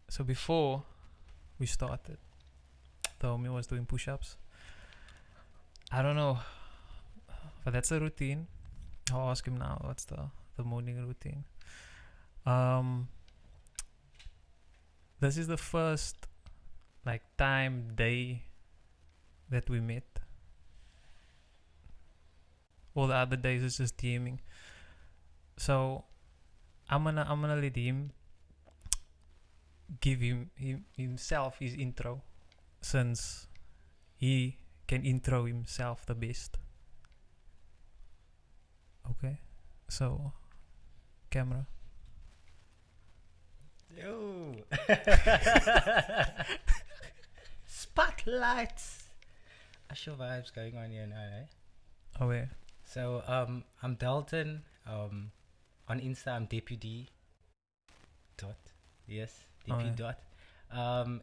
So before we started, the homie was doing push-ups. I don't know, but that's a routine. I'll ask him now. What's the morning routine? This is the first day that we met. All the other days is just DMing. So I'm gonna let him give himself his intro, since he can intro himself the best. Okay, so camera. Yo. Spotlights. Usher vibes going on here now, eh? Oh yeah. So I'm Dalton. On Insta I'm deputy dot. Yes, deputy dot.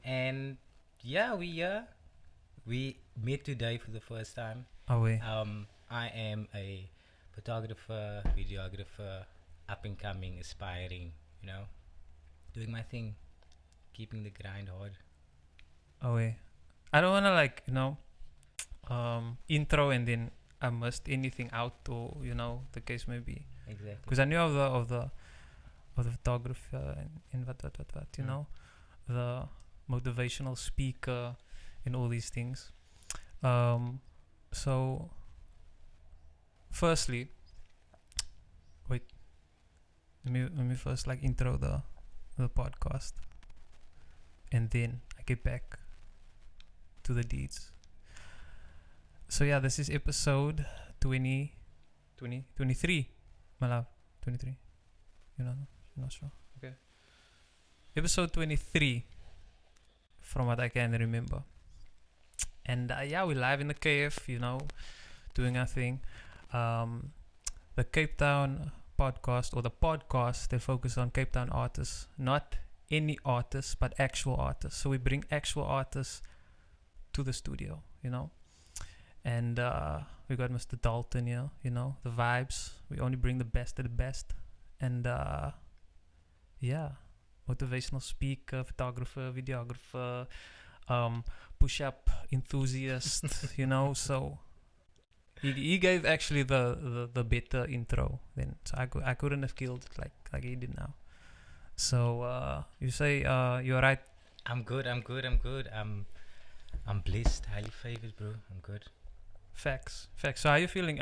And yeah, we met today for the first time. Oh yeah. I am a photographer, videographer, up and coming, aspiring, doing my thing, keeping the grind hard. Oh yeah. I don't wanna intro and then I missed anything out, or the case may be. Exactly. Because I knew of the photographer and what the motivational speaker and all these things. So firstly, wait, let me first intro the podcast, and then I get back to the deeds. So yeah, this is episode 23, my love. 23. I'm not sure. Okay. Episode 23, from what I can remember. And yeah, we're live in the KF, doing our thing. The Cape Town podcast, or the podcast, they focus on Cape Town artists, not any artists, but actual artists. So we bring actual artists to the studio, And we got Mr. Dalton here, the vibes. We only bring the best of the best. And yeah, motivational speaker, photographer, videographer, push-up enthusiast, So he gave actually the better intro then. So I couldn't have killed it like he did now. So you say you're right. I'm good. I'm blessed, highly favored, bro. I'm good. Facts. So how are you feeling?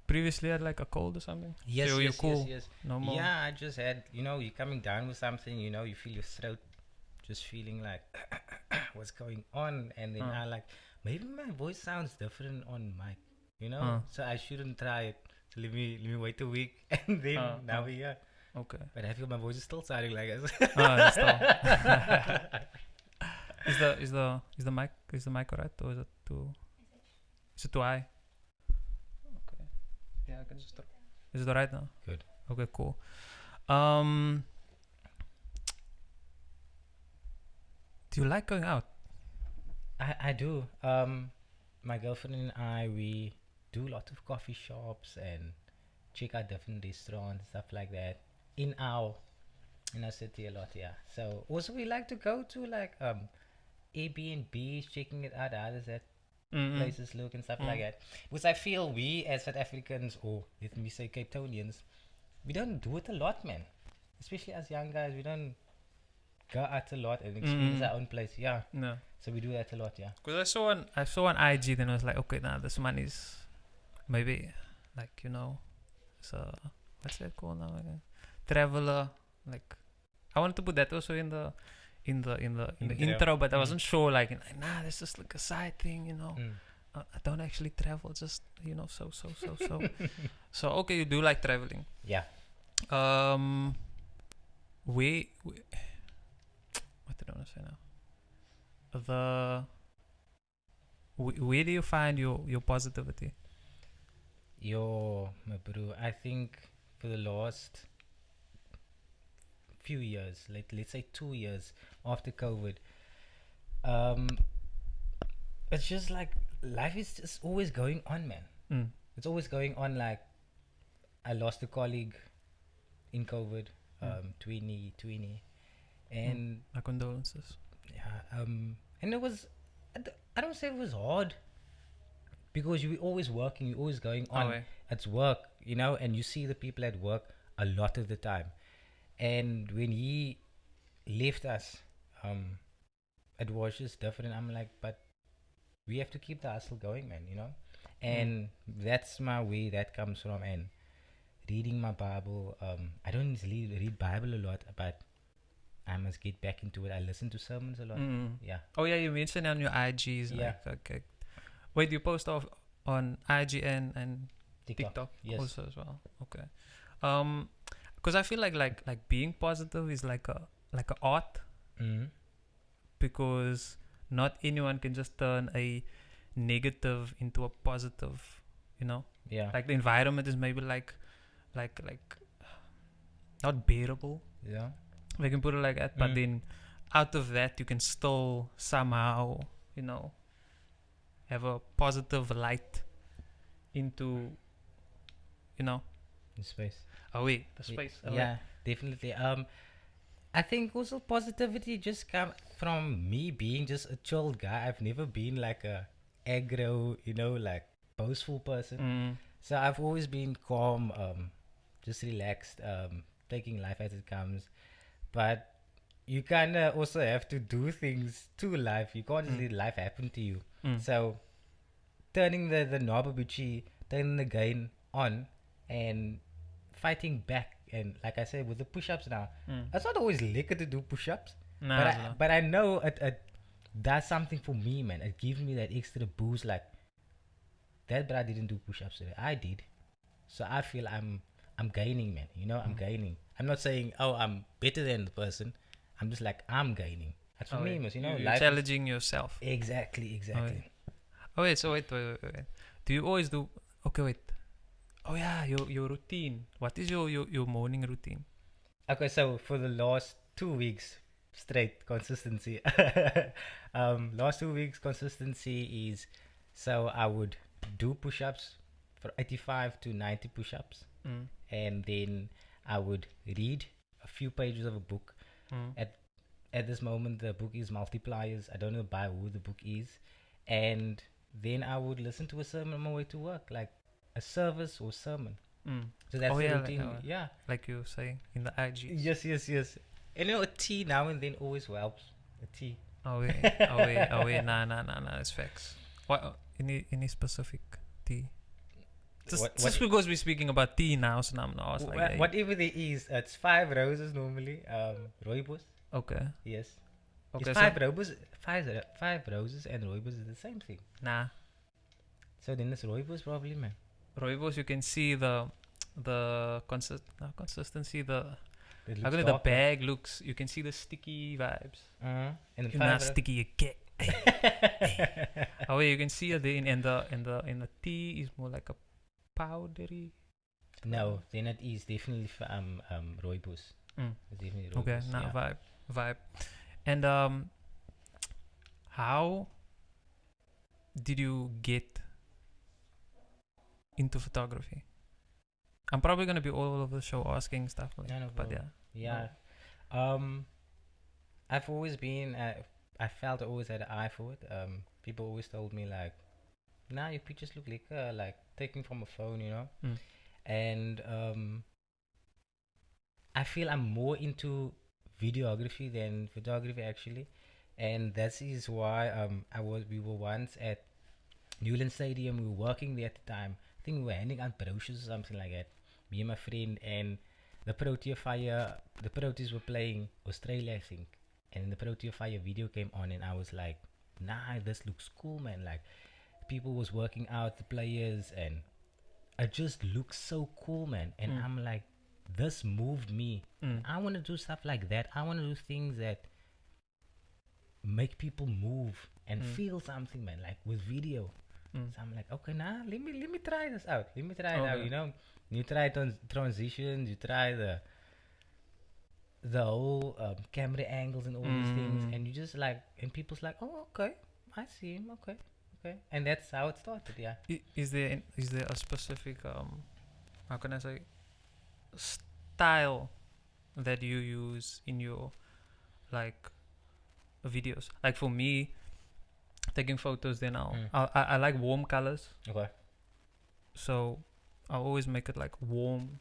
Previously had a cold or something? Yes, so yes, you're cool. yes. No more. Yeah, I just had, you're coming down with something, you feel your throat just feeling like, what's going on? And then I maybe my voice sounds different on mic, So I shouldn't try it. So let me wait a week, and then now we're here. Okay. But I feel my voice is still sounding like this. Is the mic alright, or is it too? Is it too high? Okay. Yeah, I can just. Is it alright now? Good. Okay, cool. Do you like going out? I do. My girlfriend and I, we do lots of coffee shops and check out different restaurants, stuff like that. In our city a lot, yeah. So also we like to go to Airbnbs, checking it out. How does that places look and stuff like that? Because I feel we as South Africans, or let me say Cape Townians, we don't do it a lot, man. Especially as young guys, we don't go out a lot and experience our own place. Yeah. No. So we do that a lot, yeah. Because I saw on IG, then I was like, okay, now this man is maybe so what's that called now again? Traveler. I wanted to put that also in the intro, but I wasn't sure. Nah, this is a side thing, I don't actually travel, just so. So okay, you do like traveling. Yeah. We what did I want to say now? Where do you find your positivity? My bro, I think for the last few years, let's say 2 years after COVID, it's just life is just always going on, man. It's always going on. I lost a colleague in COVID, 2020, and a condolences. Yeah. And it was, I don't say it was hard, because you're always working, you're always going on at work, and you see the people at work a lot of the time. And when he left us, it was just different. I'm like, but we have to keep the hustle going, man, and that's my way that comes from. And reading my Bible, I don't read Bible a lot, but I must get back into it. I listen to sermons a lot. Yeah. Oh yeah, you mentioned on your IGs. Yeah. Okay. Wait, you post off on IG and TikTok yes. also as well. Okay. Because I feel like being positive is like a art. Because not anyone can just turn a negative into a positive. Yeah. Like the environment is maybe like not bearable. Yeah. We can put it like that, but then out of that you can still somehow, have a positive light into, the space. the space. Yeah, definitely. I think also positivity just comes from me being just a chill guy. I've never been like a aggro, like boastful person. So I've always been calm, just relaxed, taking life as it comes. But you kind of also have to do things to life. You can't just let life happen to you. So turning the knob of Gucci, turning the gain on, and fighting back. And like I said, with the push-ups now, it's not always lekker to do push-ups. But I know it does something for me, man. It gives me that extra boost. Like that, but I didn't do push-ups today. I did. So I feel I'm gaining, man. I'm gaining. I'm not saying, I'm better than the person. I'm just like, I'm gaining. That's for me, man. You're challenging yourself. Exactly. Wait. Do you always do... Okay, wait. Oh, yeah, your routine. What is your morning routine? Okay, so for the last 2 weeks, straight consistency. Last 2 weeks, consistency is... So I would do push-ups for 85 to 90 push-ups. And then I would read a few pages of a book. At this moment, the book is Multipliers. I don't know by who the book is. And then I would listen to a sermon on my way to work, like a service or sermon. So that's the routine. Like you were saying in the IG. Yes. And a tea now and then always helps. A tea. Nah, that's facts. What? Any specific tea? Just because we're speaking about tea now, so now I was like... Hey. Whatever there is, it's 5 roses normally. Rooibos. Okay. Yes. Okay. It's 5 roses and rooibos is the same thing. Nah. So then it's rooibos probably, man. Rooibos, you can see the consistency, the bag looks... You can see the sticky vibes. And you're not sticky, you get... you can see it in the tea is more like a powdery. No, then it is definitely rooibos. It's definitely rooibos. Okay, now vibe. And how did you get into photography? I'm probably gonna be all over the show asking stuff like that. But yeah. I've always been. I felt I always had an eye for it. People always told me like, "Nah, your pictures look like taken from a phone," And I feel I'm more into videography than photography actually, and that is why we were once at Newland Stadium. We were working there at the time. I think we were handing out brochures or something like that. Me and my friend, and the Proteas were playing Australia, I think. And the Protea Fire video came on, and I was like, nah, this looks cool, man. Like, people was working out, the players, and it just looks so cool, man. And I'm like, this moved me. I want to do stuff like that. I want to do things that make people move and feel something, man, like with video. So I'm like, okay, nah, let me try this out. Let me try it out, You try transitions, you try the whole camera angles and all these things, and you just like, and people's like, oh, okay, I see him, okay, and that's how it started. Yeah. Is there a specific how can I say, style that you use in your like videos. Like for me, taking photos, then I like warm colors. Okay. So I always make it like warm,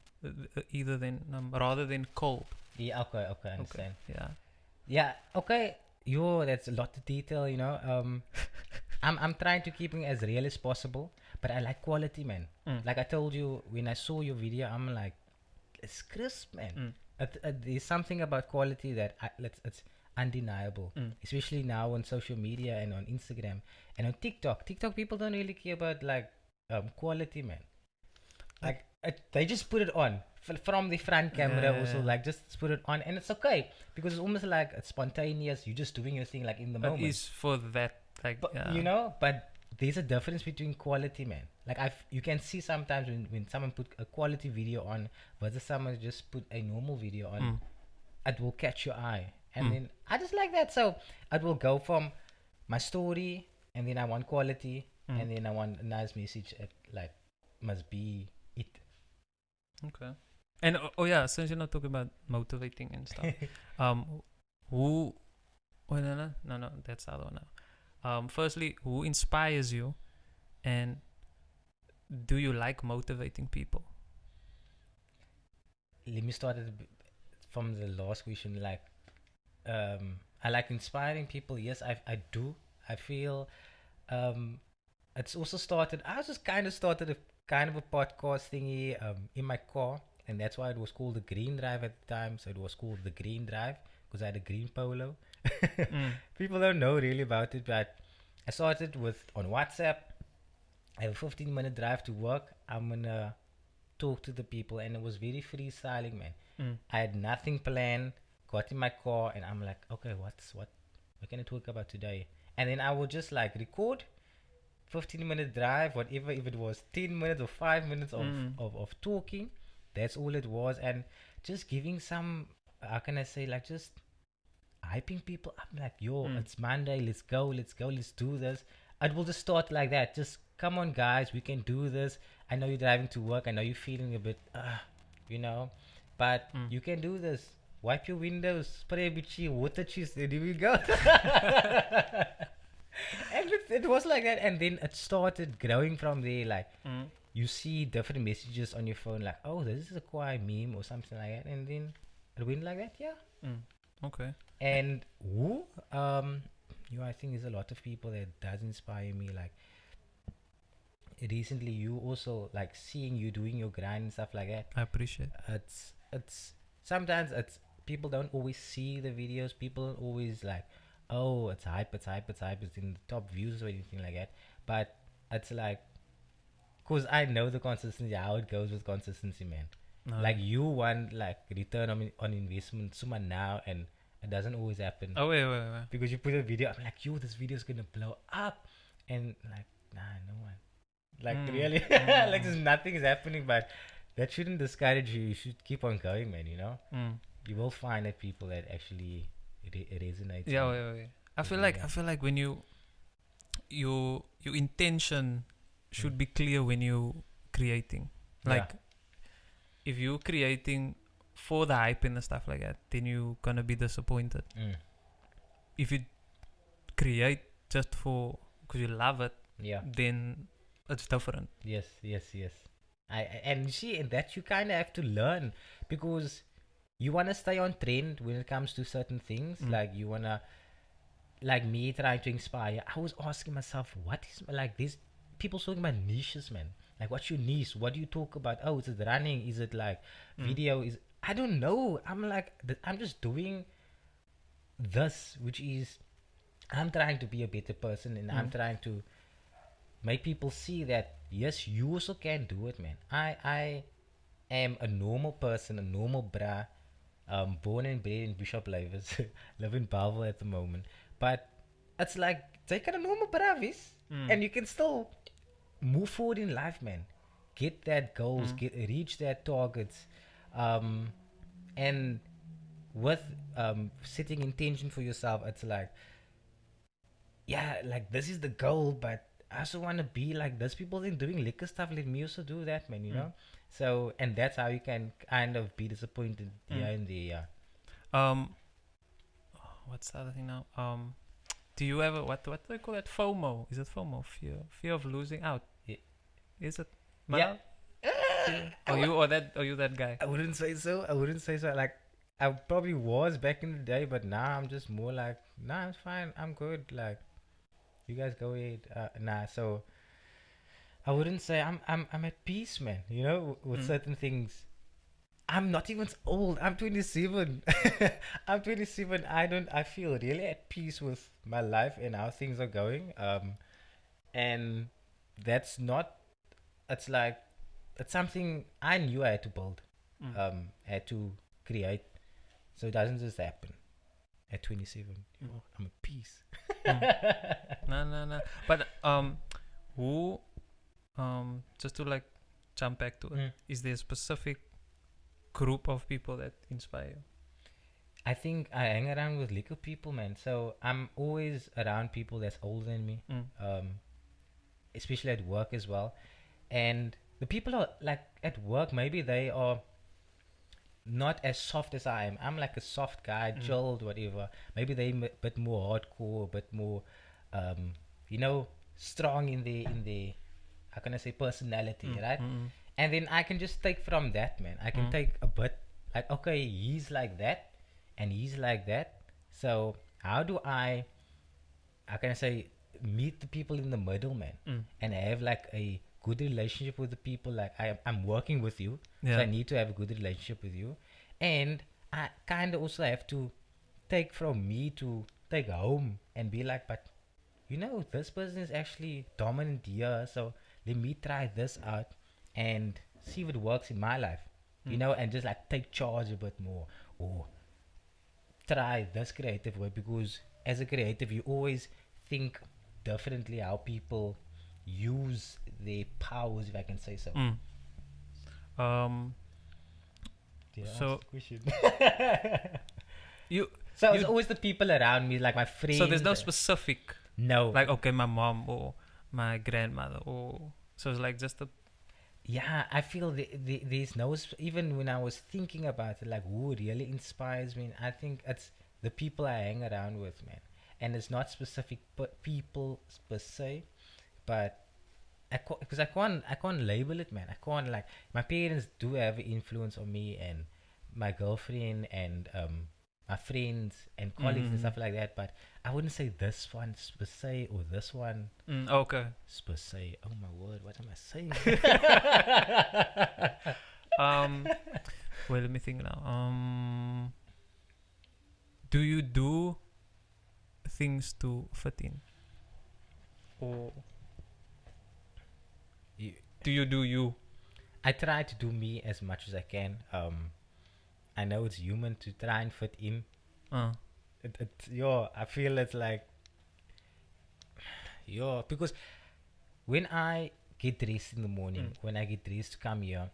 either than rather than cold. Yeah. Okay. Okay. I understand. Yeah. Yeah. Okay. That's a lot of detail. I'm trying to keep it as real as possible, but I like quality, man. Like I told you when I saw your video, I'm like, it's crisp, man. There's something about quality that it's undeniable, especially now on social media and on Instagram and on TikTok. TikTok people don't really care about like quality, man. Like they just put it on from the front camera, also like just put it on, and it's okay because it's almost like it's spontaneous. You're just doing your thing like in the moment. It is for that, like, but, but there's a difference between quality, man. Like you can see sometimes when someone put a quality video on versus someone just put a normal video on, it will catch your eye. And then I just like that. So it will go from my story, and then I want quality, and then I want a nice message. Like must be it. Okay. And since you're not talking about motivating and stuff, who? Oh, no, that's the other one now. Firstly, who inspires you, and do you like motivating people? Let me start from the last question. Like, I like inspiring people. Yes, I do. I feel it's also started. I just kind of started a podcast thingy in my car, and that's why it was called the Green Drive at the time. So it was called the Green Drive because I had a green polo. People don't know really about it, but I started on WhatsApp. I have a 15-minute drive to work. I'm gonna talk to the people, and it was very freestyling, man. I had nothing planned. Got in my car, and I'm like, okay, what can I talk about today? And then I would just like record 15-minute drive, whatever, if it was 10 minutes or 5 minutes of talking, that's all it was. And just giving some, how can I say, like just hyping people up, like, yo, it's Monday, let's go, let's do this. It will just start like that. Just come on, guys, we can do this. I know you're driving to work, I know you're feeling a bit but you can do this. Wipe your windows, spray a bit water cheese, there we go. And it was like that, and then it started growing from there. Like you see different messages on your phone, like, oh, this is a Kwaai meme or something like that, and then it went like that. Okay. And I think there's a lot of people that does inspire me. Like recently, you also like seeing you doing your grind and stuff like that. I appreciate it's sometimes it's people don't always see the videos. People always like, oh, it's hype, it's in the top views or anything like that. But it's like, cause I know the consistency, how it goes with consistency, man. No. Like you want like return on investment someone now, and it doesn't always happen. Oh wait. Because you put a video, I'm like, yo, this video is gonna blow up, and like, nah, no one. Like really, like there's nothing is happening, but that shouldn't discourage you. You should keep on going, man. You will find that people that actually it resonates. Yeah. I feel like when your intention should be clear when you creating. Like if you're creating for the hype and stuff like that, then you're gonna be disappointed. If you create just because you love it, then it's different. Yes. And you see, in that you kind of have to learn, because you want to stay on trend when it comes to certain things. Like you want to, like me trying to inspire, I was asking myself, what is, like, these people talking about niches, man. Like, what's your niche? What do you talk about? Oh, is it running? Is it like video? I don't know. I'm like, I'm just doing this, which is, I'm trying to be a better person, and I'm trying to make people see that, yes, you also can do it, man. I am a normal person, a normal bra, born and bred in Bishop Livers, live in Ballade at the moment. But it's like, take a normal bravis, and you can still move forward in life, man. Get that goals, reach that targets, and with setting intention for yourself, it's like, yeah, like this is the goal, but I also want to be like this. People think doing liquor stuff, let me also do that, man, you know? So, and that's how you can kind of be disappointed here and there, what's the other thing now? Do you ever what do you call that? FOMO? Is it FOMO? Fear of losing out. Yeah. Is it? Yeah. Are you that guy? I wouldn't say so. Like, I probably was back in the day, but now I'm just more like, nah, I'm fine. I'm good. Like, you guys go ahead. Nah. So I wouldn't say I'm at peace, man. You know, with certain things. I'm not even old. I'm 27. I'm 27. I feel really at peace with my life and how things are going. And that's not. It's like, it's something I knew I had to build. Had to create. So it doesn't just happen. At 27, I'm at peace. No. But who just to like jump back to it, is there a specific group of people that inspire you? I think I hang around with little people, man. So I'm always around people that's older than me, especially at work as well. And the people are like at work, maybe they are not as soft as I am. I'm like a soft guy, chilled, whatever. Maybe they a bit more hardcore, a bit more, strong in the how can I say, personality, right? And then I can just take from that, man. I can take a bit, like, okay, he's like that, and he's like that. So how can I say, meet the people in the middle, man, and have like a good relationship with the people. Like, I'm working with you, so I need to have a good relationship with you, and I kind of also have to take from me to take home and be like, but this person is actually dominant here, so let me try this out and see if it works in my life, and just like take charge a bit more, or try this creative way, because as a creative you always think differently how people use their powers, if I can say so. So question. So it's always the people around me, like my friends. So there's no specific, no, like, okay, my mom or my grandmother, or so it's like just a. Yeah, I feel there's no, even when I was thinking about it, like who really inspires me, I think it's the people I hang around with, man. And it's not specific people per se, but because I can't label it, man. I can't, like, my parents do have an influence on me, and my girlfriend, and my friends and colleagues and stuff like that. But I wouldn't say this one per se or this one. Okay. Per se. Oh my word, what am I saying? Wait, let me think now. Do you do things to fit in, or do you do you? I try to do me as much as I can. I know it's human to try and fit in. I feel it's like, because when I get dressed in the morning, when I get dressed to come here,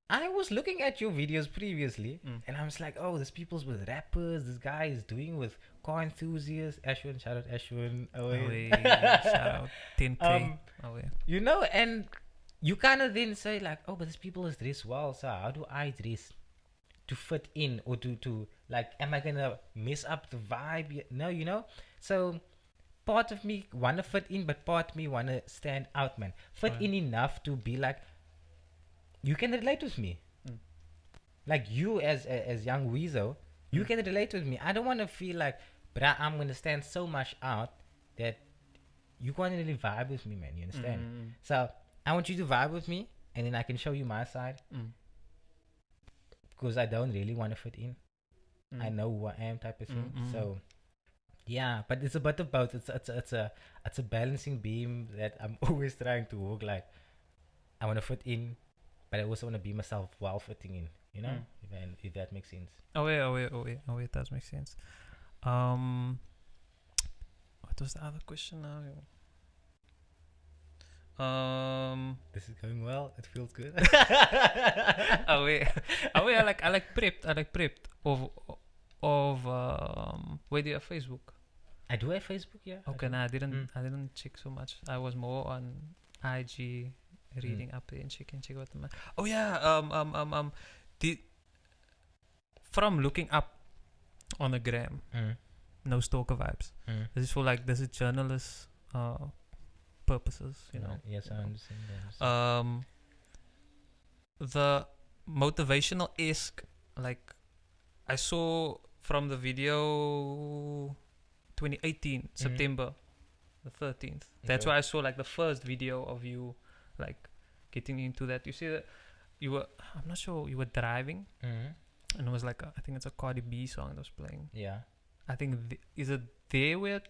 I was looking at your videos previously, and I was like, oh, this people's with rappers, this guy is doing with car enthusiasts. Ashwin, shout out Ashwin. Shout out 10K. And you kind of then say like, oh, but this people is dressed well, so how do I dress to fit in, or to like, am I gonna mess up the vibe? No, so part of me wanna fit in, but part of me wanna stand out, man. Fit in enough to be like, you can relate with me, like you as young Weezo, you can relate with me. I don't want to feel like, but I'm gonna stand so much out that you can't really vibe with me, man. You understand? So I want you to vibe with me, and then I can show you my side. Because I don't really want to fit in. I know who I am, type of thing. So yeah, but it's a bit of both. It's a balancing beam that I'm always trying to walk. Like, I want to fit in, but I also want to be myself while fitting in. If that makes sense. Oh yeah, it does make sense. What was the other question now? This is going well. It feels good. I like prepped of where do you have Facebook? I do have Facebook, yeah. Okay, I didn't check so much. I was more on IG, reading up there and check what the oh yeah, from looking up on the gram, no stalker vibes. This is for like, this is journalist purposes, you know. Yes, I understand that. The motivational-esque, like, I saw from the video 2018 September the 13th. That's why I saw like the first video of you like getting into that. You see that you were, I'm not sure, you were driving and it was like I think it's a Cardi B song that was playing. Yeah, I think is it there where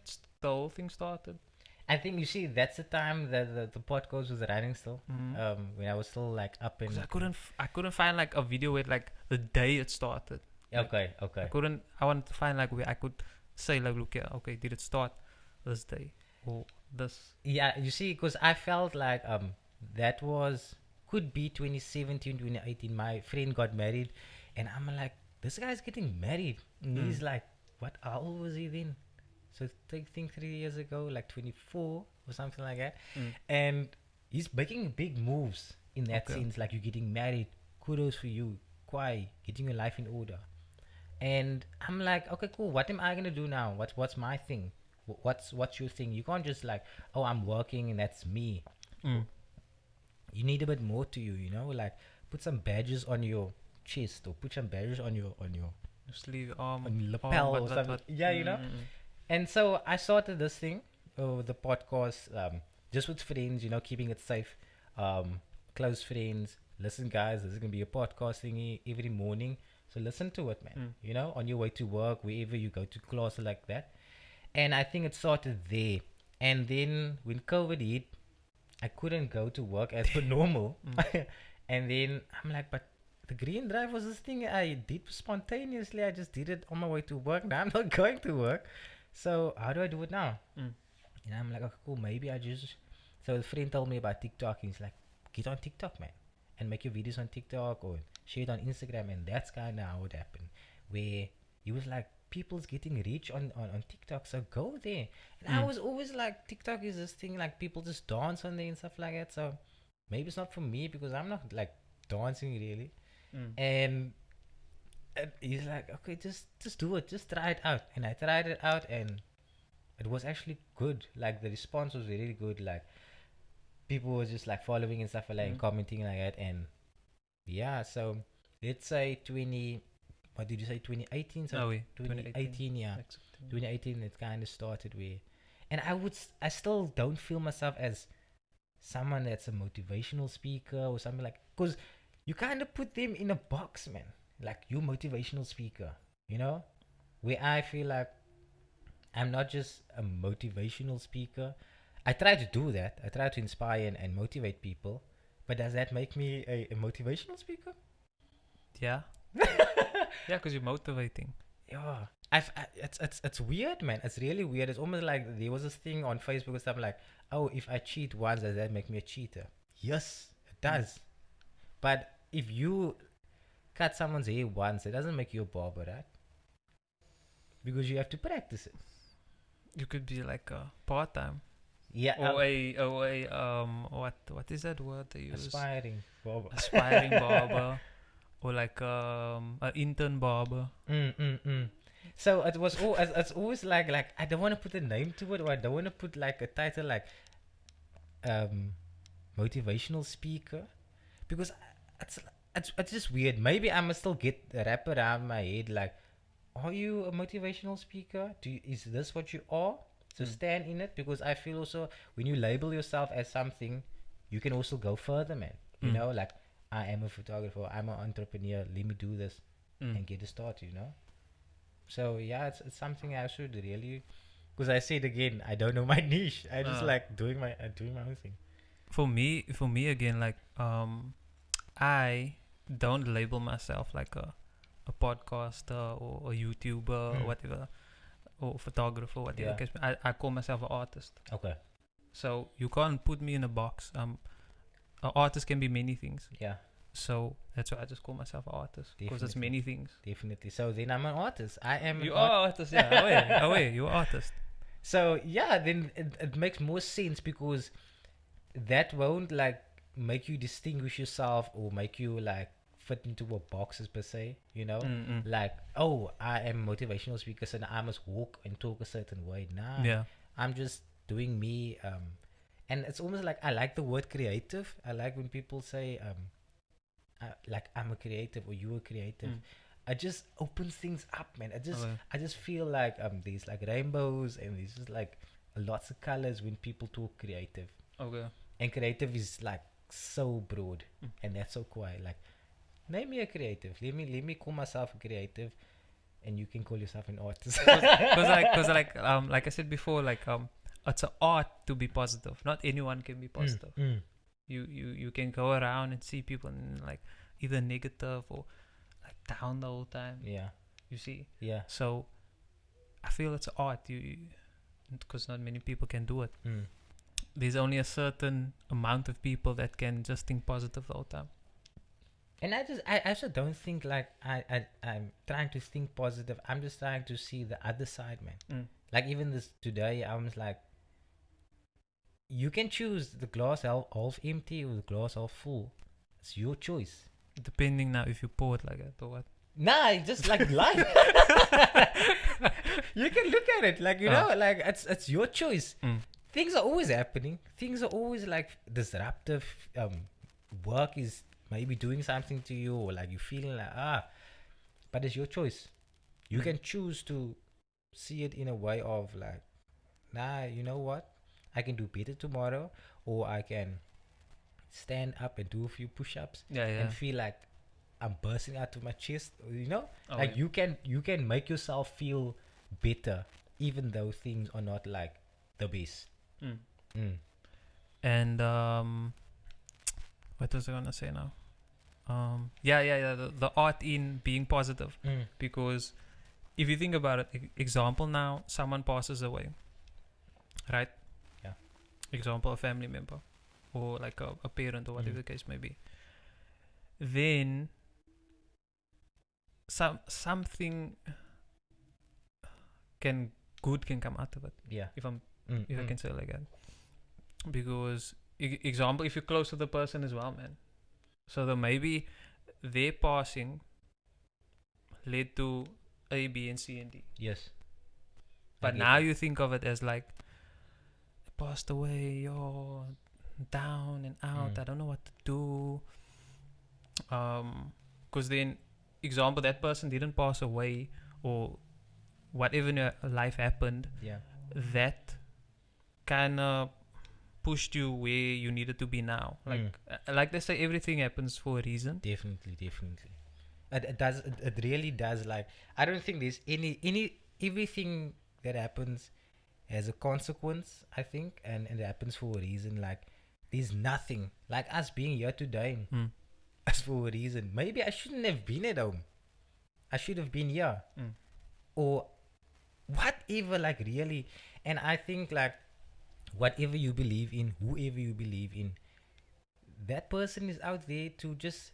the whole thing started? I think, you see, that's the time that the podcast was running still. When I was still like up in. I couldn't find like a video with like the day it started. Okay. I wanted to find like where I could say like, look, yeah, okay, did it start this day or this? Yeah, you see, because I felt like that could be 2017, 2018. My friend got married, and I'm like, this guy's getting married. And he's like, what? How old was he then? So I think 3 years ago, like 24 or something like that. And he's making big moves in that sense. Like, you're getting married. Kudos for you. Kwai, getting your life in order. And I'm like, okay, cool. What am I gonna do now? What's my thing? What's your thing? You can't just like, oh, I'm working and that's me. You need a bit more to you, you know. Like, put some badges on your chest, or put some badges on your sleeve, on your lapel or something. Yeah, you know. And so I started this thing, the podcast, just with friends, you know, keeping it safe, close friends. Listen, guys, this is gonna be a podcast thingy every morning. So listen to it, man. You know, on your way to work, wherever you go to class like that. And I think it started there. And then when COVID hit, I couldn't go to work as per normal. And then I'm like, but the green drive was this thing I did spontaneously. I just did it on my way to work. Now I'm not going to work. So how do I do it now? And I'm like, okay, cool. Maybe I just... So a friend told me about TikTok. He's like, get on TikTok, man. And make your videos on TikTok or share it on Instagram. And that's kind of how it happened. Where he was like, people's getting rich on TikTok, so go there. And I was always like, TikTok is this thing, like people just dance on there and stuff like that. So maybe it's not for me because I'm not like dancing really. And he's like, okay, just do it, just try it out. And I tried it out and it was actually good. Like the response was really good. Like people were just like following and stuff like that and commenting like that. And yeah, so let's say 2018? So 2018, yeah. 2018 it kind of started where, and I still don't feel myself as someone that's a motivational speaker or something like, because you kind of put them in a box, man. Like, you motivational speaker, you know? Where I feel like I'm not just a motivational speaker. I try to do that. I try to inspire and motivate people. But does that make me a motivational speaker? Yeah. Yeah, because you're motivating. Yeah. It's weird, man. It's really weird. It's almost like there was this thing on Facebook or something like, oh, if I cheat once, does that make me a cheater? Yes, it does. But if you cut someone's hair once, it doesn't make you a barber, right? Because you have to practice it. You could be like a part-time. Yeah. What is that word they use? Aspiring barber. Aspiring barber. Or like an intern barber. So it was it's always like I don't want to put a name to it, or I don't want to put like a title like motivational speaker, because it's just weird. Maybe I must still get a wrap around my head like, are you a motivational speaker? Is this what you are? So stand in it, because I feel also when you label yourself as something, you can also go further, man. You know, like, I am a photographer, I'm an entrepreneur, let me do this and get a start, you know? So yeah, it's something I should really, because I said again, I don't know my niche. I just like doing my own thing. For me again, like I don't label myself like a podcaster or a YouTuber or whatever, or photographer, whatever. Yeah. I call myself an artist. Okay. So you can't put me in a box. An artist can be many things. Yeah. So that's why I just call myself an artist, because it's many things. Definitely. So then I'm an artist. I am. You are artist, yeah. Away, you're an artist. So yeah, then it makes more sense, because that won't like make you distinguish yourself or make you like fit into a boxes per se, you know? Mm-mm. Like, oh, I am motivational speaker, so now I must walk and talk a certain way. Nah, Yeah. I'm just doing me. And it's almost like I like the word creative. I like when people say, like I'm a creative or you are creative. I just opens things up, man. I just feel like there's like rainbows and there's just like lots of colors when people talk creative. Okay. And creative is like so broad, and that's so quiet. Like, name me a creative. Let me call myself a creative, and you can call yourself an artist. Because like I said before, like it's an art to be positive. Not anyone can be positive. You can go around and see people in like either negative or like down the whole time. Yeah. You see. Yeah. So I feel it's art. Because not many people can do it. There's only a certain amount of people that can just think positive the whole time. And I also don't think like I'm trying to think positive. I'm just trying to see the other side, man. Like even this today, I was like, you can choose the glass half empty or the glass half full. It's your choice. Depending now if you pour it like that or what. Nah, just like life. You can look at it like, you know, like it's your choice. Things are always happening. Things are always like disruptive. Work is maybe doing something to you, or like you feeling like but it's your choice. You can choose to see it in a way of like, nah, you know what? I can do better tomorrow, or I can stand up and do a few push-ups and feel like I'm bursting out of my chest, you know? You can make yourself feel better even though things are not like the best. And what was I gonna say now? The art in being positive. Because if you think about it, example now, someone passes away, right? Yeah. Example, a family member or like a parent or whatever the case may be. Then something good can come out of it. Yeah. If I can say it like that. Because example, if you're close to the person as well, man. So then maybe their passing led to A, B, and C and D. Yes. But now you think of it as like passed away, down and out. I don't know what to do. Because then, example, that person didn't pass away or whatever in your life happened. Yeah. That kind of pushed you where you needed to be now. Like they say, everything happens for a reason. Definitely. It does. It really does. Like, I don't think there's everything that happens has a consequence, I think, and it happens for a reason. Like, there's nothing like us being here today as for a reason. Maybe I shouldn't have been at home. I should have been here, or whatever. Like, really. And I think like whatever you believe in, whoever you believe in, that person is out there to just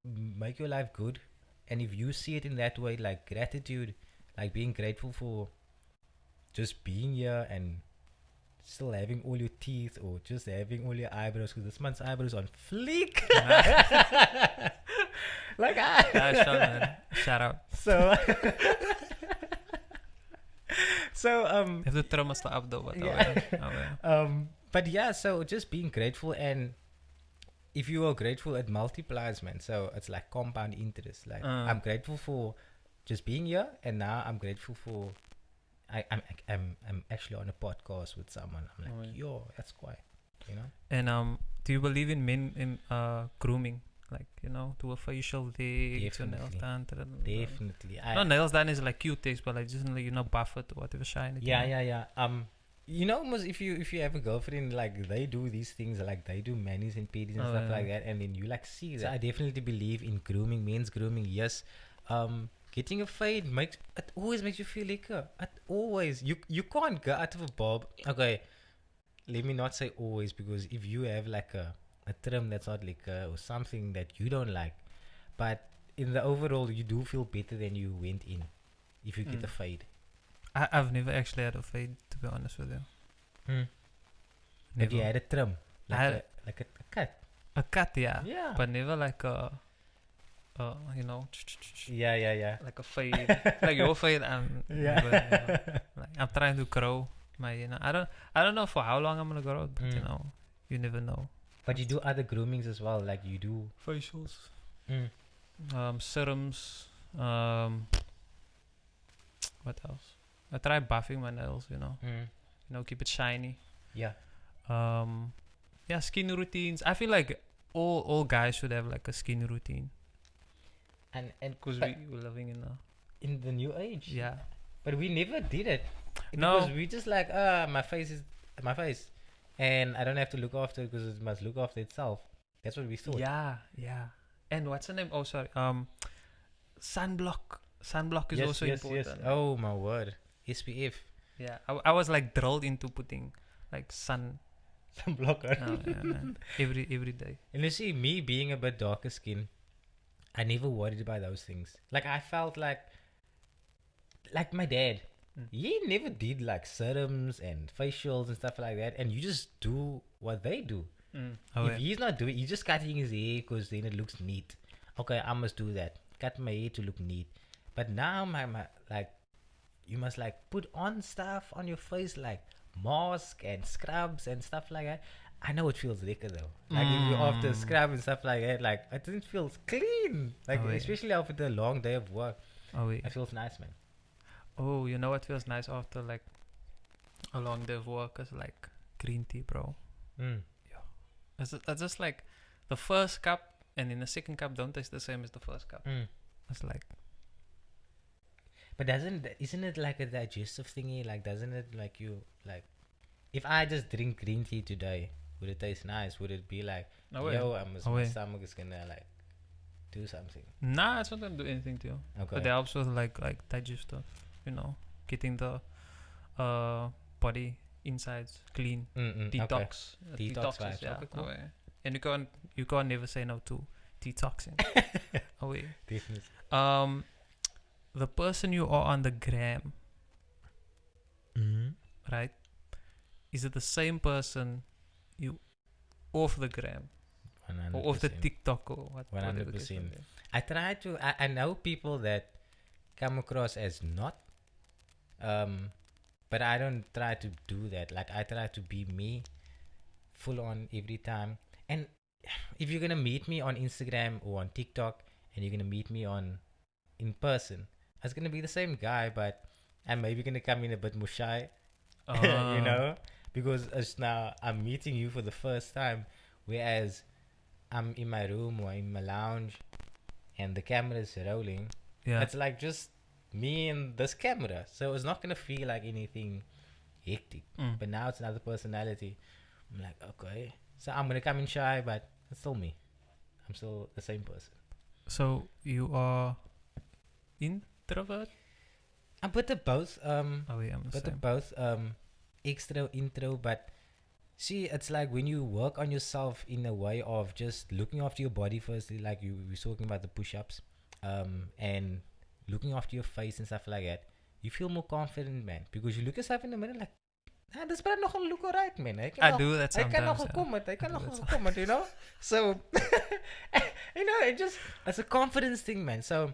make your life good. And if you see it in that way, like gratitude, like being grateful for just being here and still having all your teeth, or just having all your eyebrows, because this man's eyebrows on fleek. Like shout out. So have to trim us up though, but yeah, so just being grateful, and if you are grateful, it multiplies, man. So it's like compound interest. Like, I'm grateful for just being here, and now I'm grateful for I'm actually on a podcast with someone. I'm like, yo, that's quite, you know. And do you believe in men in grooming? Like, you know, do a facial day, get your nails done. Definitely. No, nails done is like cute taste, but like just like, you know, buff it or whatever, shine it. Yeah. You know, almost if you have a girlfriend, like they do these things, like they do manis and pedis and stuff like that, and then you like see that. So I definitely believe in grooming, men's grooming. Yes. Getting a fade always makes you feel liquor. Always. You can't go out of a bob. Okay, let me not say always, because if you have like a trim that's not liquor or something that you don't like, but in the overall you do feel better than you went in if you get a fade. I've never actually had a fade, to be honest with you. Have you had a trim? Like a cut? A cut, yeah. But never like a you know, Yeah. like a fade, like your fade. Yeah. Like I'm trying to grow my, you know, I don't know for how long I'm gonna grow, but you know, you never know. But you do other groomings as well, like you do Facials, Mm. serums, what else? I try buffing my nails, you know, keep it shiny. Yeah. Yeah, skin routines. I feel like all guys should have like a skin routine And because we're living in the new age. yeah. But we never did it. No. Because we just like, my face is my face. And I don't have to look after it because it must look after itself. That's what we thought. Yeah. And what's the name? Oh, sorry. Sunblock. Sunblock is also important. Yes. Oh, my word. SPF. Yeah. I was like drilled into putting like sun. Sunblock on. Oh, yeah, man. Every day. And you see, me being a bit darker skin, I never worried about those things. Like, I felt like my dad. He never did like serums and facials and stuff like that. And you just do what they do. If he's not doing, he's just cutting his hair because then it looks neat. Okay, I must do that. Cut my hair to look neat. But now my like, you must like put on stuff on your face like mask and scrubs and stuff like that. I know it feels lekker though. Like if you're after scrub and stuff like that, like it didn't feel clean. Like especially after the long day of work. It feels nice, man. Oh, you know what feels nice after like a long day of work is like green tea, bro. Yeah. It's just like the first cup and then the second cup don't taste the same as the first cup. It's like. But isn't it like a digestive thingy? Like, doesn't it like you like, if I just drink green tea today, would it taste nice? Would it be like, my stomach is gonna like do something? Nah, it's not gonna do anything to you. Okay. But it helps with like digestive, you know, getting the body insides clean, detox, okay. Detox vibes. yeah. Okay, cool. And you can't never say no to detoxing. Definitely. The person you are on the gram, right? Is it the same person you off the gram 100%. or off the TikTok or what? 100%. I try to. I know people that come across as not, but I don't try to do that. Like, I try to be me, full on every time. And if you're gonna meet me on Instagram or on TikTok, and you're gonna meet me in person, it's gonna be the same guy, but I'm maybe gonna come in a bit more shy, you know, because it's now I'm meeting you for the first time, whereas I'm in my room or in my lounge, and the camera is rolling. Yeah, it's like just me and this camera, so it's not gonna feel like anything hectic. But now it's another personality. I'm like, okay, so I'm gonna come in shy, but it's still me. I'm still the same person. So you are introvert? A bit of both. I'm the bit same. of both. Extro, intro, but see, it's like when you work on yourself in a way of just looking after your body firstly, like you were talking about the push-ups, and looking after your face and stuff like that, you feel more confident, man, because you look yourself in the mirror like, this better not look alright, man. I do that sometimes. I cannot comment, you know. So, you know, it's a confidence thing, man. So,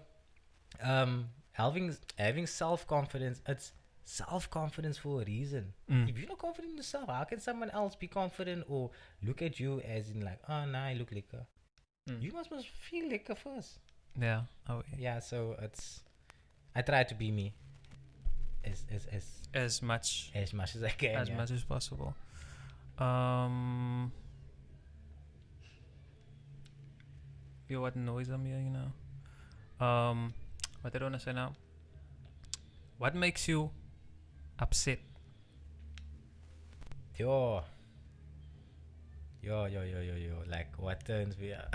having self-confidence, it's self-confidence for a reason. If you're not confident in yourself, how can someone else be confident or look at you as in like, oh, nah, I look liquor? You must feel liquor first. Yeah. Yeah. So I try to be me as much as I can, as much as possible. Yo, what noise I'm hearing now? What I don't want to say now. What makes you upset? Yo. Like, what turns me up?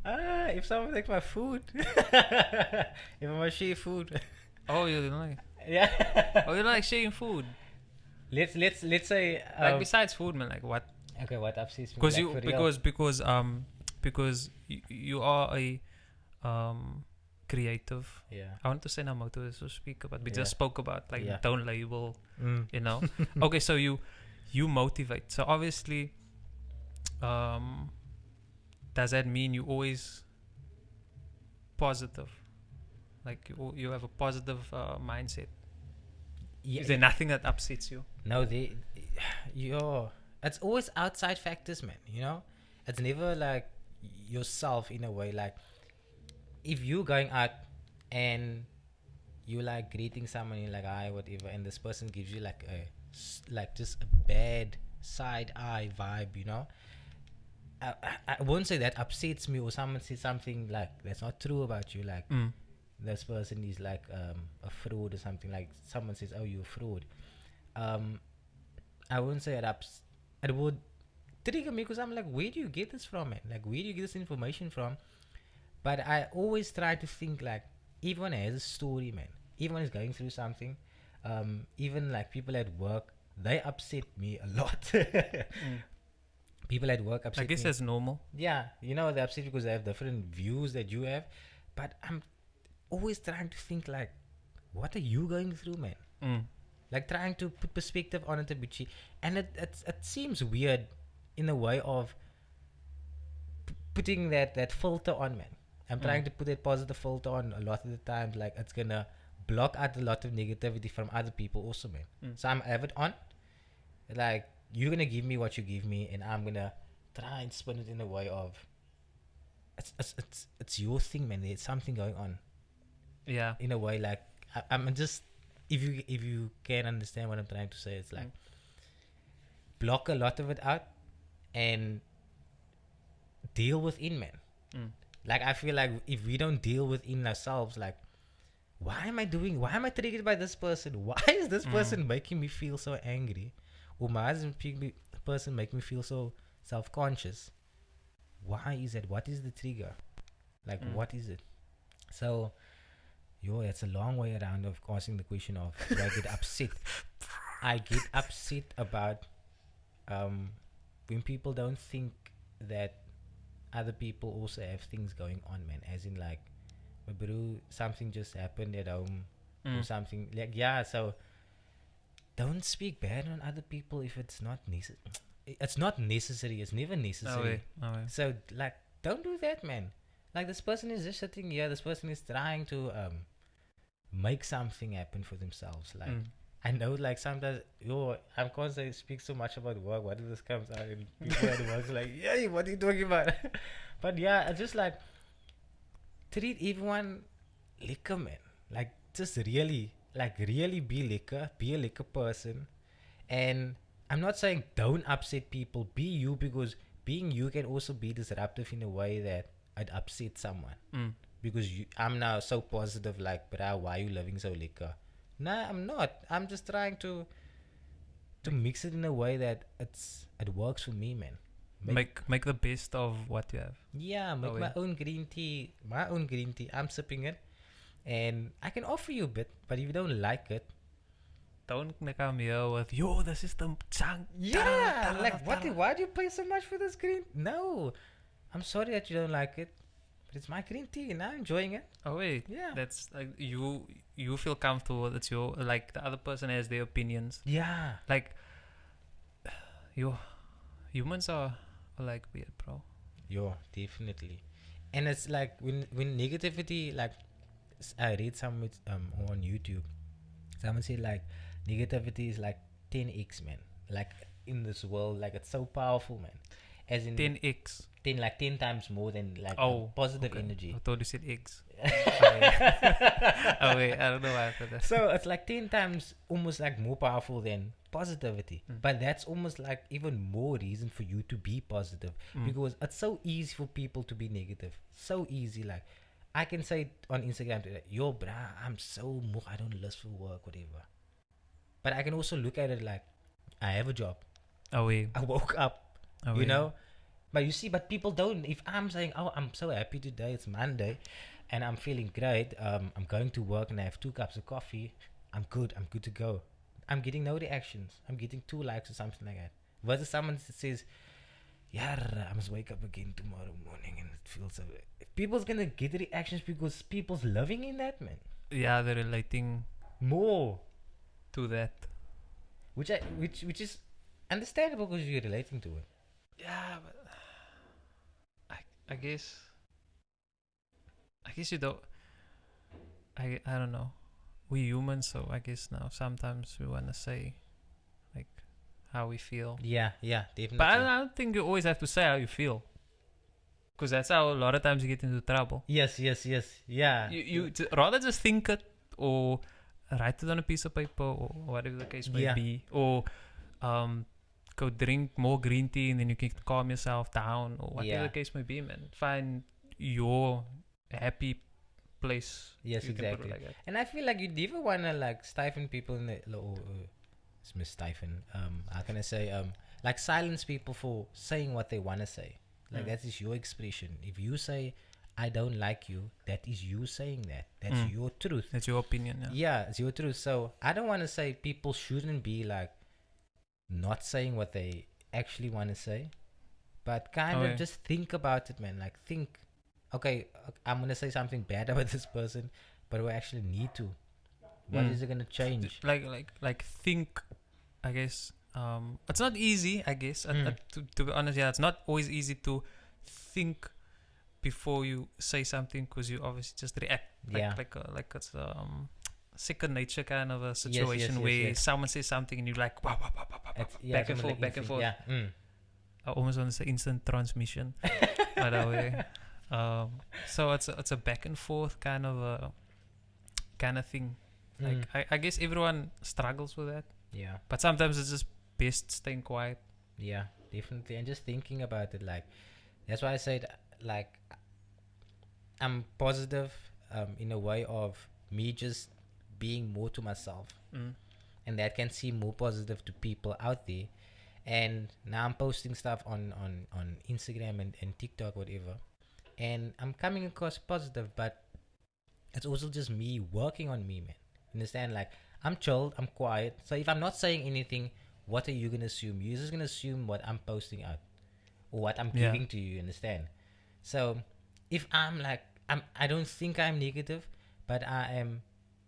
If someone takes my food. If I'm share food. Oh, you don't like? Yeah. Oh, you don't like sharing food? Let's say. Like besides food, man. Like what? Okay, what upsets me? Because you are a creative. Yeah. I want to say now motivational speaker, but we just spoke about like don't label. You know. Okay, so you motivate. So obviously, does that mean you always positive? Like you have a positive mindset. Yeah, Is there nothing that upsets you? no, it's always outside factors, man. You know, it's never like yourself in a way. Like if you going out and you like greeting someone, you're like hi, whatever, and this person gives you like just a bad side eye vibe, you know. I won't say that upsets me, or someone says something like that's not true about you, like this person is like a fraud or something, like someone says, oh, you're a fraud. I wouldn't say it would trigger me, because I'm like, where do you get this from, man? Like, where do you get this information from? But I always try to think like, everyone has a story, man. Everyone is going through something. Even like people at work, they upset me a lot. People at work upset me. I guess that's normal. Yeah, you know, they're upset because they have different views that you have. But I'm always trying to think like, what are you going through, man? Like trying to put perspective on it a bit. And it seems weird in a way of putting that filter on, man. I'm trying to put that positive filter on a lot of the times. Like it's gonna block out a lot of negativity from other people also, man. So I have it on. Like, you're gonna give me what you give me, and I'm gonna try and spin it in a way of it's your thing, man. There's something going on. Yeah. In a way, like I'm just, if you can understand what I'm trying to say, it's like block a lot of it out and deal within, man. Like I feel like if we don't deal within ourselves, like why am I triggered by this person? Why is this person making me feel so angry? Or why is this person making me feel so self-conscious? Why is that? What is the trigger? Like, what is it? So, it's a long way around of asking the question of, do I get upset? I get upset about when people don't think that other people also have things going on, man. As in, like, bro, something just happened at home or something. Like, yeah, so don't speak bad on other people if it's not necessary. It's not necessary. It's never necessary. No way. So, like, don't do that, man. Like, this person is just sitting here. This person is trying to make something happen for themselves. Like, I know, like, sometimes, I'm constantly speak so much about work. What if this comes out and people at work like, yeah, what are you talking about? But, yeah, it's just like, treat everyone liquor, man. Like, just really be liquor. Be a liquor person. And I'm not saying don't upset people. Be you, because being you can also be disruptive in a way that I'd upset someone. Because I'm now so positive, like, bro, why are you living so liquor? Nah, I'm not. I'm just trying to mix it in a way that it works for me, man. Make the best of what you have. Yeah, make my own green tea. I'm sipping it. And I can offer you a bit, but if you don't like it, don't come here with, this is the chunk. Yeah, like, why do you pay so much for this green? No, I'm sorry that you don't like it, but it's my green tea and I'm enjoying it. Oh wait, yeah, that's like you feel comfortable. That's your, like, the other person has their opinions. Yeah, like humans are like weird, bro. Definitely. And it's like when negativity, like, I read some on YouTube, someone said like negativity is like 10x, man. Like in this world, like it's so powerful, man. As in 10x, 10 times more than like positive energy. I thought you said eggs. Oh wait, I don't know why I said that. So it's like 10 times almost like more powerful than positivity. But that's almost like even more reason for you to be positive, because it's so easy for people to be negative. So easy. Like, I can say on Instagram today, bruh, I'm so more, I don't list for work, whatever. But I can also look at it like, I have a job. I woke up, you know. But you see, but people don't. If I'm saying, I'm so happy today, it's Monday, and I'm feeling great, I'm going to work and I have 2 cups of coffee, I'm good to go. I'm getting no reactions. I'm getting 2 likes or something like that. Versus someone that says, I must wake up again tomorrow morning and it feels so... People's gonna get reactions because people's living in that, man. Yeah, they're relating more to that. Which is understandable because you're relating to it. Yeah, but I guess guess you don't. I don't know. We humans, so I guess now sometimes we wanna say like how we feel. Yeah, definitely. But I don't think you always have to say how you feel, because that's how a lot of times you get into trouble. Yes. Yeah. You rather just think it or write it on a piece of paper or whatever the case may be, or go drink more green tea and then you can calm yourself down, or whatever the case may be, man. Find your happy place. Yes, exactly. Like that. And I feel like you never wanna like stifle people in the it's stifle. How can I say like silence people for saying what they wanna say. Like that is your expression. If you say I don't like you, that is you saying that. That's your truth. That's your opinion. Yeah, it's your truth. So I don't want to say people shouldn't be like not saying what they actually want to say, but kind of just think about it, man. Like think, okay, I'm gonna say something bad about this person, but we actually need to. What is it gonna change? Like think. I guess it's not easy. I guess to be honest, it's not always easy to think before you say something, because you obviously just react like it's second nature kind of a situation where someone says something and you're like wow, back and forth. Yeah. I almost want to say instant transmission. By the way, so it's a back and forth kind of thing. Like I guess everyone struggles with that. Yeah. But sometimes it's just best staying quiet. Yeah, definitely. And just thinking about it, like that's why I said like I'm positive in a way of me just being more to myself, and that can seem more positive to people out there. And now I'm posting stuff on Instagram and TikTok, whatever, and I'm coming across positive, but it's also just me working on me, man. Understand? Like I'm chilled, I'm quiet. So if I'm not saying anything, what are you gonna assume? You're just gonna assume what I'm posting out or what I'm giving to you. Understand? So if I'm like I don't think I'm negative, but I am.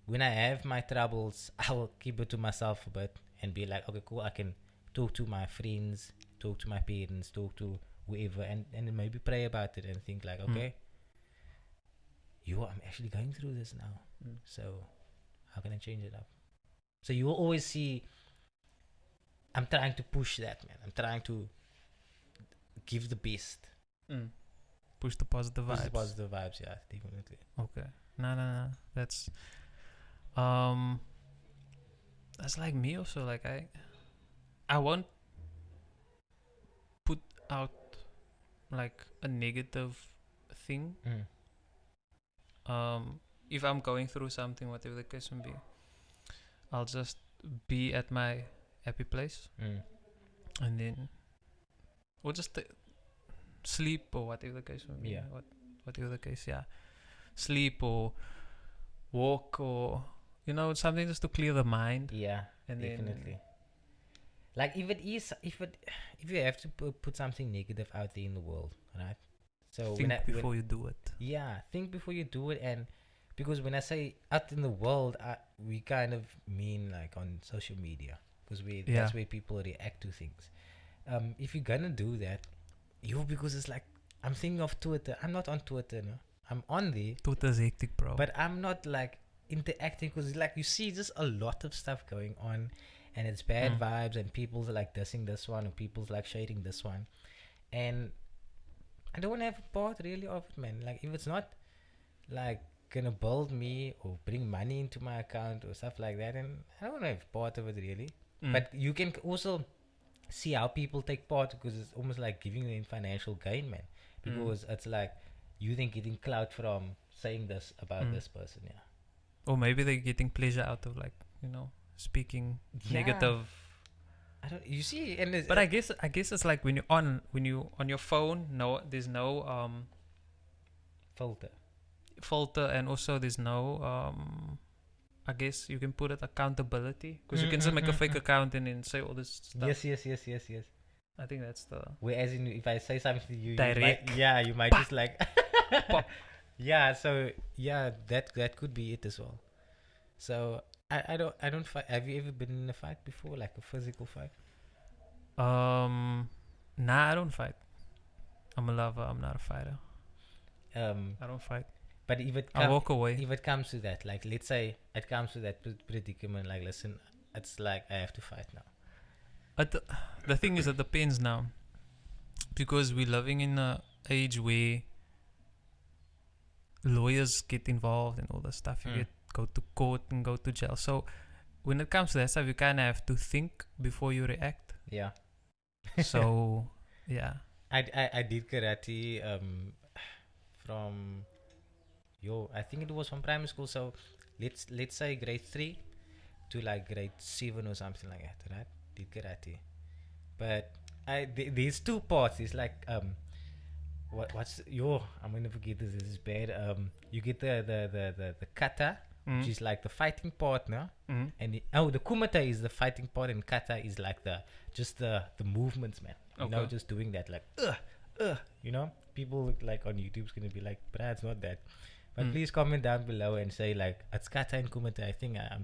When I have my troubles, I'll keep it to myself a bit and be like, okay, cool. I can talk to my friends, talk to my parents, talk to whoever, and maybe pray about it and think like, okay, I'm actually going through this now. So how can I change it up? So you will always see. I'm trying to push that, man. I'm trying to give the best. Push the positive vibes. Push the positive vibes, yeah, definitely. Okay. No. That's like me also. Like I won't put out like a negative thing. If I'm going through something, whatever the case may be, I'll just be at my happy place, and then we'll just sleep or whatever the case may be. Yeah. Whatever the case, sleep or walk or something just to clear the mind. Yeah, and definitely. Like if you have to put something negative out there in the world, right? So think before you do it. Yeah, think before you do it, and because when I say out in the world, we kind of mean like on social media, because that's where people react to things. If you're gonna do that, because it's like I'm thinking of Twitter. I'm not on Twitter, no. I'm on there. Twitter's hectic, bro. But I'm not like interacting, because like you see just a lot of stuff going on, and it's bad vibes, and people's like dissing this one, or people's like shading this one, and I don't want to have a part really of it, man. Like if it's not like gonna build me or bring money into my account or stuff like that, and I don't want to have part of it really. But you can also see how people take part, because it's almost like giving them financial gain, man. Because it's like you then getting clout from saying this about this person, or maybe they're getting pleasure out of like speaking negative. I don't. You see, and but I guess it's like when you're on your phone. No, there's no filter, and also there's no I guess you can put it accountability, because you can just make a fake account and then say all this stuff. Yes. I think that's the. Whereas if I say something to you, direct, you might just like. Pop. Yeah. So that could be it as well. So I don't fight. Have you ever been in a fight before, like a physical fight? Nah, I don't fight. I'm a lover. I'm not a fighter. I don't fight. But if I walk away. if it comes to that, like let's say it comes to that predicament, like listen, it's like I have to fight now. But the thing is, it depends now, because we're living in an age where lawyers get involved and all that stuff. You go to court and go to jail. So when it comes to that stuff, you kind of have to think before you react. Yeah. So yeah. I did karate from I think it was from primary school. So let's say grade 3 to like grade 7 or something like that, right? Did karate, but these two parts is like what's I'm gonna forget this. This is bad. You get the kata, which is like the fighting partner, and the kumite is the fighting part, and kata is like the movements, man. You know, just doing that, like you know, people like on YouTube's gonna be like, but it's not that. But please comment down below and say like it's kata and kumite. I think I'm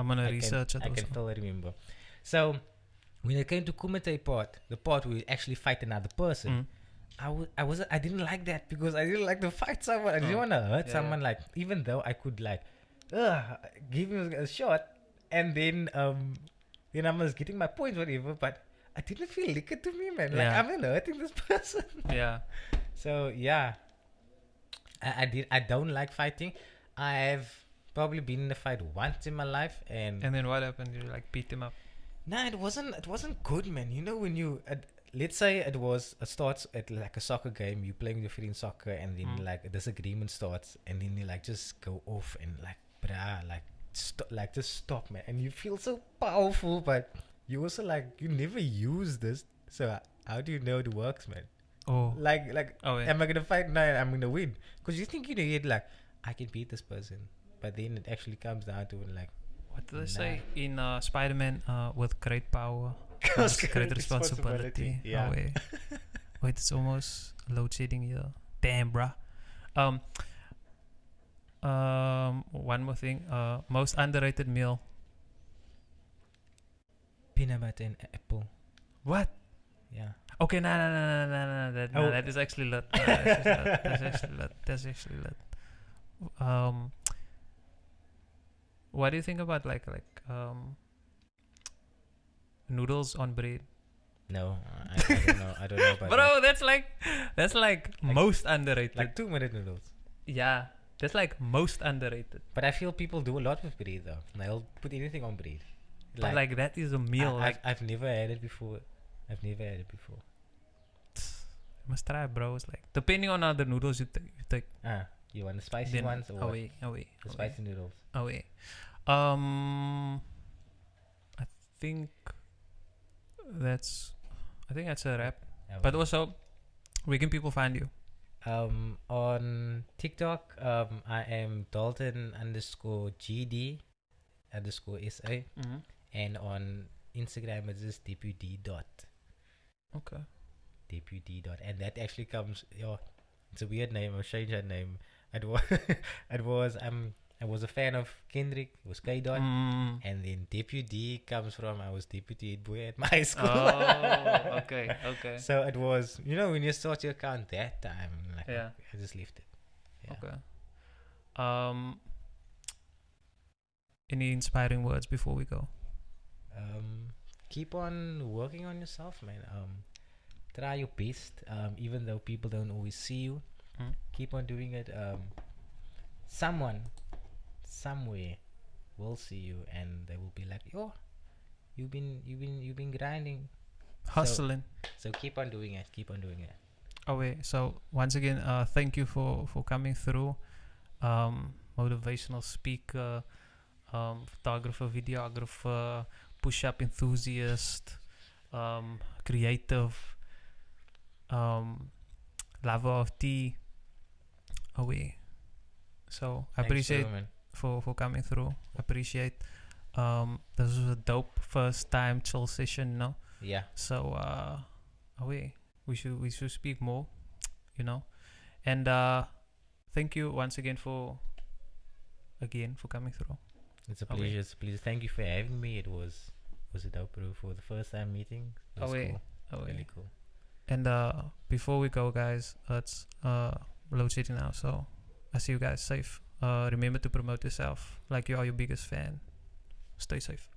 gonna research it. I can still remember. So when it came to kumite part, the part where you actually fight another person, I didn't like that because I didn't like to fight someone. I didn't want to hurt someone. Like, even though I could like give him a shot, and then I was getting my points, whatever, but I didn't feel liquor to me, man. Like, I'm not hurting this person. Yeah. So yeah, I don't like fighting. I've probably been in a fight once in my life, and then what happened? You like beat him up? Nah, it wasn't good, man. You know, when you let's say it starts at like a soccer game, you playing with your friend soccer, and then like a disagreement starts, and then you like just go off and like just stop, man. And you feel so powerful, but you also like you never use this, so how do you know it works, man? Am I gonna fight? No, I'm gonna win, because you think like I can beat this person, but then it actually comes down to like, what do they say in Spider-Man? With great power comes great responsibility. Yeah. Wait, it's almost load shedding here. Damn, bruh. One more thing. Most underrated meal. Peanut butter and apple. What? Yeah. Okay, no. That is actually lit. That's actually lit. What do you think about like noodles on bread? No, I don't know. I don't know about Bro, that's like most underrated. Like 2-minute noodles. Yeah, that's like most underrated. But I feel people do a lot with bread though. They'll put anything on bread. But like that is a meal. I've never had it before. You must try, bro. It's like depending on other noodles you take. You want the spicy ones or away. The spicy noodles? Away. I think that's a wrap. But also, where can people find you? On TikTok, I am Dalton _GD _SA, and on Instagram it's just deputy dot. Okay. Deputy dot, and that actually comes. It's a weird name. I'll change that name. I was a fan of Kendrick. It was K dot, and then deputy comes from I was deputy head boy at my high school. Oh, okay. So it was, when you start your account that time, like I just left it. Yeah. Okay. Any inspiring words before we go? Keep on working on yourself, man. Try your best, even though people don't always see you. Keep on doing it. Someone somewhere will see you, and they will be like, "Yo, you've been grinding, hustling." So keep on doing it. Okay. So once again, thank you for coming through. Motivational speaker, photographer, videographer, push-up enthusiast, creative, lover of tea. So I appreciate for coming through. Appreciate. This was a dope first time chill session, no? Yeah. So we should speak more, and thank you once again for coming through. It's a pleasure. It's a pleasure. Thank you for having me. It was a dope, bro, for the first time meeting. It was cool. Really cool. And before we go, guys, it's load shedding now. So I see you guys safe. Remember to promote yourself like you are your biggest fan. Stay safe.